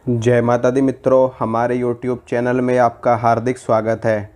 जय माता दी मित्रों, हमारे YouTube चैनल में आपका हार्दिक स्वागत है।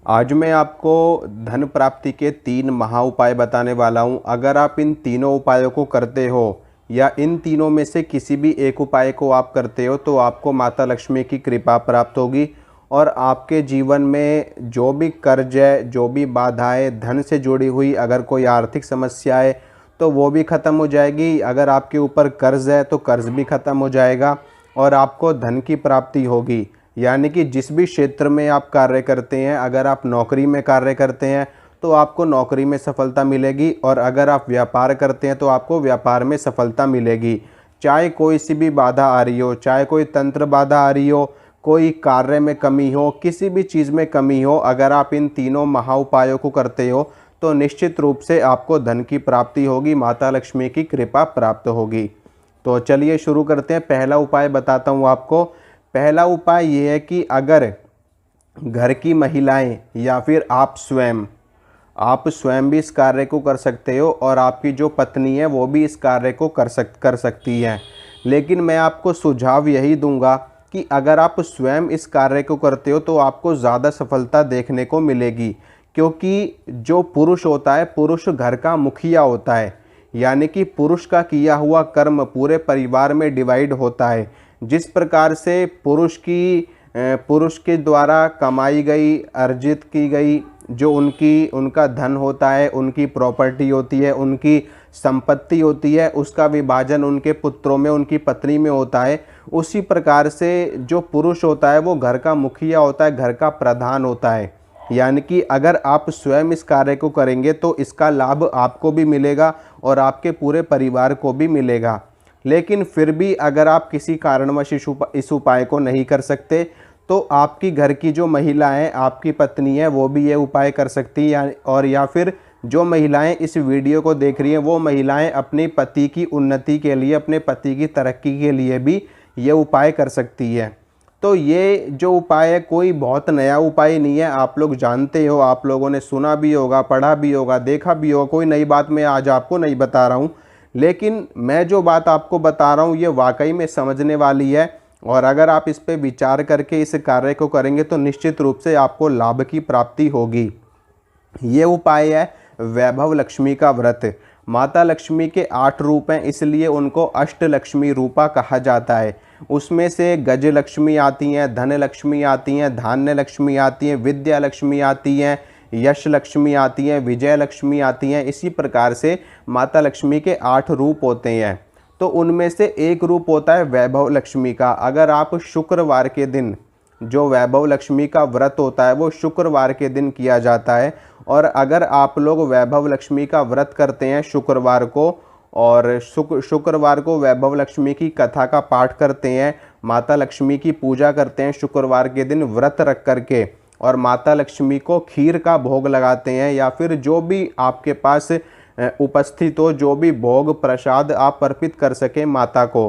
आज मैं आपको धन प्राप्ति के 3 महा उपाय बताने वाला हूं। अगर आप इन तीनों उपायों को करते हो या इन तीनों में से किसी भी एक उपाय को आप करते हो तो आपको माता लक्ष्मी की कृपा प्राप्त होगी और आपके जीवन में जो भी कर्ज है, जो भी बाधाएं, धन से जुड़ी हुई अगर कोई आर्थिक समस्या है तो वो भी ख़त्म हो जाएगी। अगर आपके ऊपर कर्ज है तो कर्ज भी ख़त्म हो जाएगा और आपको धन की प्राप्ति होगी। यानी कि जिस भी क्षेत्र में आप कार्य करते हैं, अगर आप नौकरी में कार्य करते हैं तो आपको नौकरी में सफलता मिलेगी और अगर आप व्यापार करते हैं तो आपको व्यापार में सफलता मिलेगी। चाहे कोई सी भी बाधा आ रही हो, चाहे कोई तंत्र बाधा आ रही हो, कोई कार्य में कमी हो, किसी भी चीज़ में कमी हो, अगर आप इन तीनों महा उपायों को करते हो तो निश्चित रूप से आपको धन की प्राप्ति होगी, माता लक्ष्मी की कृपा प्राप्त होगी। तो चलिए शुरू करते हैं। पहला उपाय बताता हूँ आपको। पहला उपाय ये है कि अगर घर की महिलाएं या फिर आप स्वयं भी इस कार्य को कर सकते हो और आपकी जो पत्नी है वो भी इस कार्य को कर सकती है। लेकिन मैं आपको सुझाव यही दूंगा कि अगर आप स्वयं इस कार्य को करते हो तो आपको ज़्यादा सफलता देखने को मिलेगी, क्योंकि जो पुरुष होता है, पुरुष घर का मुखिया होता है। यानी कि पुरुष का किया हुआ कर्म पूरे परिवार में डिवाइड होता है। जिस प्रकार से पुरुष के द्वारा कमाई गई, अर्जित की गई जो उनका धन होता है, उनकी प्रॉपर्टी होती है, उनकी संपत्ति होती है, उसका विभाजन उनके पुत्रों में, उनकी पत्नी में होता है। उसी प्रकार से जो पुरुष होता है वो घर का मुखिया होता है, घर का प्रधान होता है। यानी कि अगर आप स्वयं इस कार्य को करेंगे तो इसका लाभ आपको भी मिलेगा और आपके पूरे परिवार को भी मिलेगा। लेकिन फिर भी अगर आप किसी कारणवश इस उपाय को नहीं कर सकते तो आपकी घर की जो महिलाएं, आपकी पत्नी है, वो भी ये उपाय कर सकती हैं। या फिर जो महिलाएं इस वीडियो को देख रही हैं वो महिलाएं अपने पति की उन्नति के लिए, अपने पति की तरक्की के लिए भी ये उपाय कर सकती है। तो ये जो उपाय है कोई बहुत नया उपाय नहीं है, आप लोग जानते हो, आप लोगों ने सुना भी होगा, पढ़ा भी होगा, देखा भी होगा। कोई नई बात मैं आज आपको नहीं बता रहा हूँ, लेकिन मैं जो बात आपको बता रहा हूँ ये वाकई में समझने वाली है और अगर आप इस पे विचार करके इस कार्य को करेंगे तो निश्चित रूप से आपको लाभ की प्राप्ति होगी। ये उपाय है वैभव लक्ष्मी का व्रत। माता लक्ष्मी के 8 रूप हैं, इसलिए उनको अष्टलक्ष्मी रूपा कहा जाता है। उसमें से गज लक्ष्मी आती हैं, धन लक्ष्मी आती हैं, धान्य लक्ष्मी आती हैं, विद्या लक्ष्मी आती हैं, यश लक्ष्मी आती हैं, विजय लक्ष्मी आती हैं। इसी प्रकार से माता लक्ष्मी के 8 रूप होते हैं। तो उनमें से एक रूप होता है वैभव लक्ष्मी का। अगर आप शुक्रवार के दिन, जो वैभव लक्ष्मी का व्रत होता है वो शुक्रवार के दिन किया जाता है, और अगर आप लोग वैभव लक्ष्मी का व्रत करते हैं शुक्रवार को और शुक्रवार को वैभव लक्ष्मी की कथा का पाठ करते हैं, माता लक्ष्मी की पूजा करते हैं शुक्रवार के दिन व्रत रख करके, और माता लक्ष्मी को खीर का भोग लगाते हैं या फिर जो भी आपके पास उपस्थित हो, जो भी भोग प्रसाद आप अर्पित कर सकें माता को,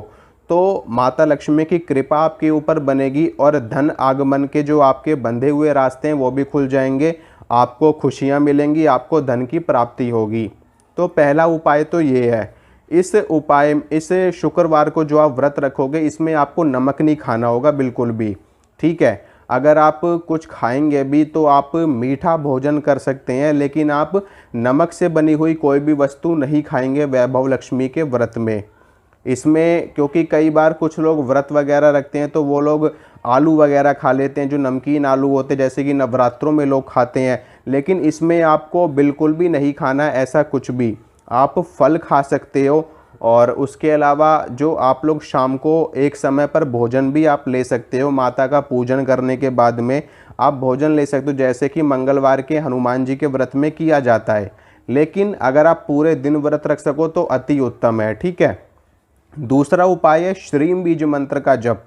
तो माता लक्ष्मी की कृपा आपके ऊपर बनेगी और धन आगमन के जो आपके बंधे हुए रास्ते हैं वो भी खुल जाएंगे, आपको खुशियां मिलेंगी, आपको धन की प्राप्ति होगी। तो पहला उपाय तो ये है। इस शुक्रवार को जो आप व्रत रखोगे इसमें आपको नमक नहीं खाना होगा बिल्कुल भी, ठीक है। अगर आप कुछ खाएंगे भी तो आप मीठा भोजन कर सकते हैं, लेकिन आप नमक से बनी हुई कोई भी वस्तु नहीं खाएंगे वैभव लक्ष्मी के व्रत में। इसमें क्योंकि कई बार कुछ लोग व्रत वगैरह रखते हैं तो वो लोग आलू वगैरह खा लेते हैं, जो नमकीन आलू होते हैं, जैसे कि नवरात्रों में लोग खाते हैं। लेकिन इसमें आपको बिल्कुल भी नहीं खाना है ऐसा कुछ भी। आप फल खा सकते हो और उसके अलावा जो आप लोग शाम को एक समय पर भोजन भी आप ले सकते हो। माता का पूजन करने के बाद में आप भोजन ले सकते हो, जैसे कि मंगलवार के हनुमान जी के व्रत में किया जाता है। लेकिन अगर आप पूरे दिन व्रत रख सको तो अति उत्तम है, ठीक है। दूसरा उपाय है श्रीम बीज मंत्र का जप।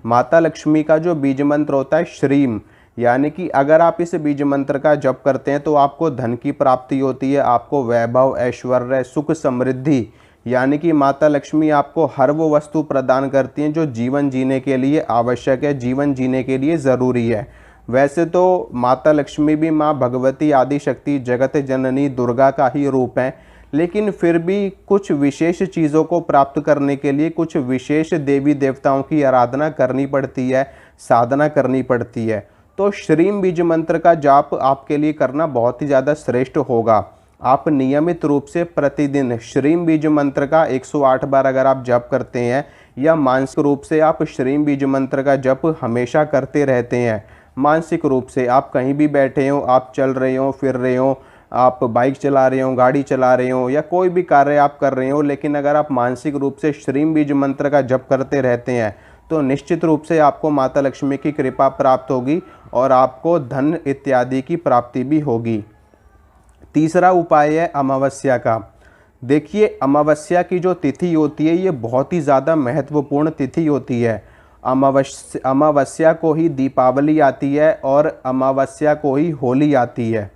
माता लक्ष्मी का जो बीज मंत्र होता है श्रीम, यानी कि अगर आप इस बीज मंत्र का जप करते हैं तो आपको धन की प्राप्ति होती है, आपको वैभव, ऐश्वर्य, सुख, समृद्धि, यानी कि माता लक्ष्मी आपको हर वो वस्तु प्रदान करती हैं जो जीवन जीने के लिए आवश्यक है, जीवन जीने के लिए ज़रूरी है। वैसे तो माता लक्ष्मी भी माँ भगवती, आदि शक्ति, जगत जननी दुर्गा का ही रूप है, लेकिन फिर भी कुछ विशेष चीज़ों को प्राप्त करने के लिए कुछ विशेष देवी देवताओं की आराधना करनी पड़ती है, साधना करनी पड़ती है। तो श्रीम बीज मंत्र का जाप आपके लिए करना बहुत ही ज़्यादा श्रेष्ठ होगा। आप नियमित रूप से प्रतिदिन श्रीम बीज मंत्र का 108 बार अगर आप जप करते हैं, या मानसिक रूप से आप श्रीम बीज मंत्र का जप हमेशा करते रहते हैं, मानसिक रूप से आप कहीं भी बैठे हो, आप चल रहे हो, फिर रहे हो, आप बाइक चला रहे हो, गाड़ी चला रहे हो, या कोई भी कार्य आप कर रहे हो, लेकिन अगर आप मानसिक रूप से श्रीम बीज मंत्र का जप करते रहते हैं तो निश्चित रूप से आपको माता लक्ष्मी की कृपा प्राप्त होगी और आपको धन इत्यादि की प्राप्ति भी होगी। तीसरा उपाय है अमावस्या का। देखिए, अमावस्या की जो तिथि होती है ये बहुत ही ज़्यादा महत्वपूर्ण तिथि होती है। अमावस्या को ही दीपावली आती है और अमावस्या को ही होली आती है।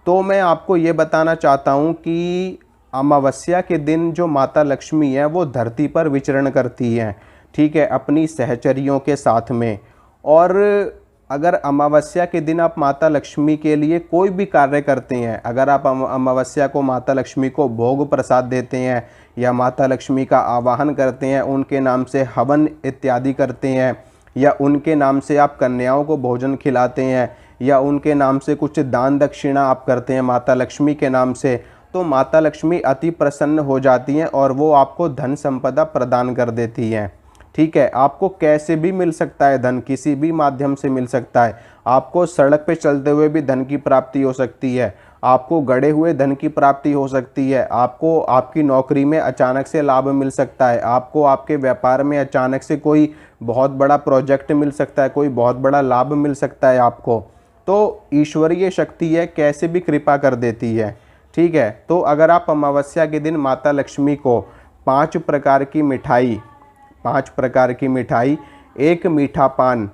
तो मैं आपको ये बताना चाहता हूँ कि अमावस्या के दिन जो माता लक्ष्मी है वो धरती पर विचरण करती हैं, ठीक है, अपनी सहचरियों के साथ में। और अगर अमावस्या के दिन आप माता लक्ष्मी के लिए कोई भी कार्य करते हैं, अगर आप अमावस्या को माता लक्ष्मी को भोग प्रसाद देते हैं या माता लक्ष्मी का आवाहन करते हैं, उनके नाम से हवन इत्यादि करते हैं, या उनके नाम से आप कन्याओं को भोजन खिलाते हैं, या उनके नाम से कुछ दान दक्षिणा आप करते हैं माता लक्ष्मी के नाम से, तो माता लक्ष्मी अति प्रसन्न हो जाती हैं और वो आपको धन संपदा प्रदान कर देती हैं। ठीक है, आपको कैसे भी मिल सकता है धन, किसी भी माध्यम से मिल सकता है। आपको सड़क पे चलते हुए भी धन की प्राप्ति हो सकती है, आपको गड़े हुए धन की प्राप्ति हो सकती है, आपको आपकी नौकरी में अचानक से लाभ मिल सकता है, आपको आपके व्यापार में अचानक से कोई बहुत बड़ा प्रोजेक्ट मिल सकता है, कोई बहुत बड़ा लाभ मिल सकता है आपको। तो ईश्वरीय शक्ति है, कैसे भी कृपा कर देती है। ठीक है, तो अगर आप अमावस्या के दिन माता लक्ष्मी को 5 प्रकार की मिठाई, 1 मीठा पान,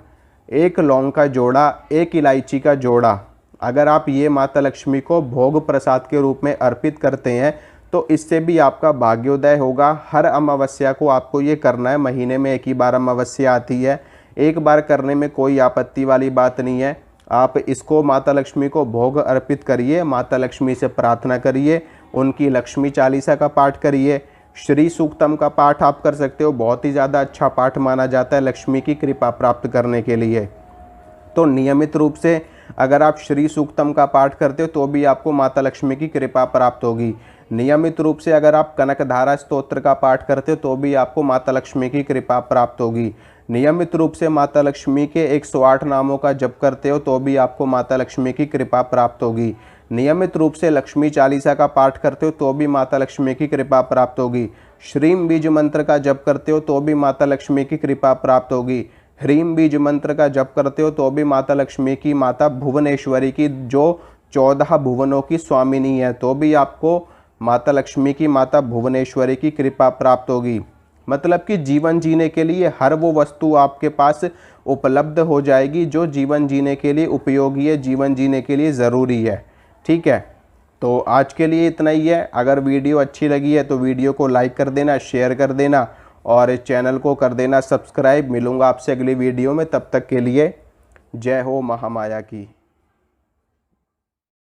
1 लौंग का जोड़ा, 1 इलायची का जोड़ा, अगर आप ये माता लक्ष्मी को भोग प्रसाद के रूप में अर्पित करते हैं तो इससे भी आपका भाग्योदय होगा। हर अमावस्या को आपको ये करना है, महीने में 1 ही बार अमावस्या आती है, 1 बार करने में कोई आपत्ति वाली बात नहीं है। आप इसको माता लक्ष्मी को भोग अर्पित करिए, माता लक्ष्मी से प्रार्थना करिए, उनकी लक्ष्मी चालीसा का पाठ करिए, श्री सूक्तम का पाठ आप कर सकते हो, बहुत ही ज़्यादा अच्छा पाठ माना जाता है लक्ष्मी की कृपा प्राप्त करने के लिए। तो नियमित रूप से अगर आप श्री सूक्तम का पाठ करते हो तो भी आपको माता लक्ष्मी की कृपा प्राप्त होगी। नियमित रूप से अगर आप कनकधारा स्तोत्र का पाठ करते हो तो भी आपको माता लक्ष्मी की कृपा प्राप्त होगी। नियमित रूप से माता लक्ष्मी के 108 नामों का जप करते हो तो भी आपको माता लक्ष्मी की कृपा प्राप्त होगी। नियमित रूप से लक्ष्मी चालीसा का पाठ करते हो तो भी माता लक्ष्मी की कृपा प्राप्त होगी। श्रीम बीज मंत्र का जप करते हो तो भी माता लक्ष्मी की कृपा प्राप्त होगी। ह्रीम बीज मंत्र का जप करते हो तो भी माता लक्ष्मी की, माता भुवनेश्वरी की, जो 14 भुवनों की स्वामिनी है, तो भी आपको माता लक्ष्मी की, माता भुवनेश्वरी की कृपा प्राप्त होगी। मतलब कि जीवन जीने के लिए हर वो वस्तु आपके पास उपलब्ध हो जाएगी जो जीवन जीने के लिए उपयोगी है, जीवन जीने के लिए ज़रूरी है। ठीक है, तो आज के लिए इतना ही है। अगर वीडियो अच्छी लगी है तो वीडियो को लाइक कर देना, शेयर कर देना और चैनल को कर देना सब्सक्राइब। मिलूँगा आपसे अगली वीडियो में, तब तक के लिए जय हो महामाया की।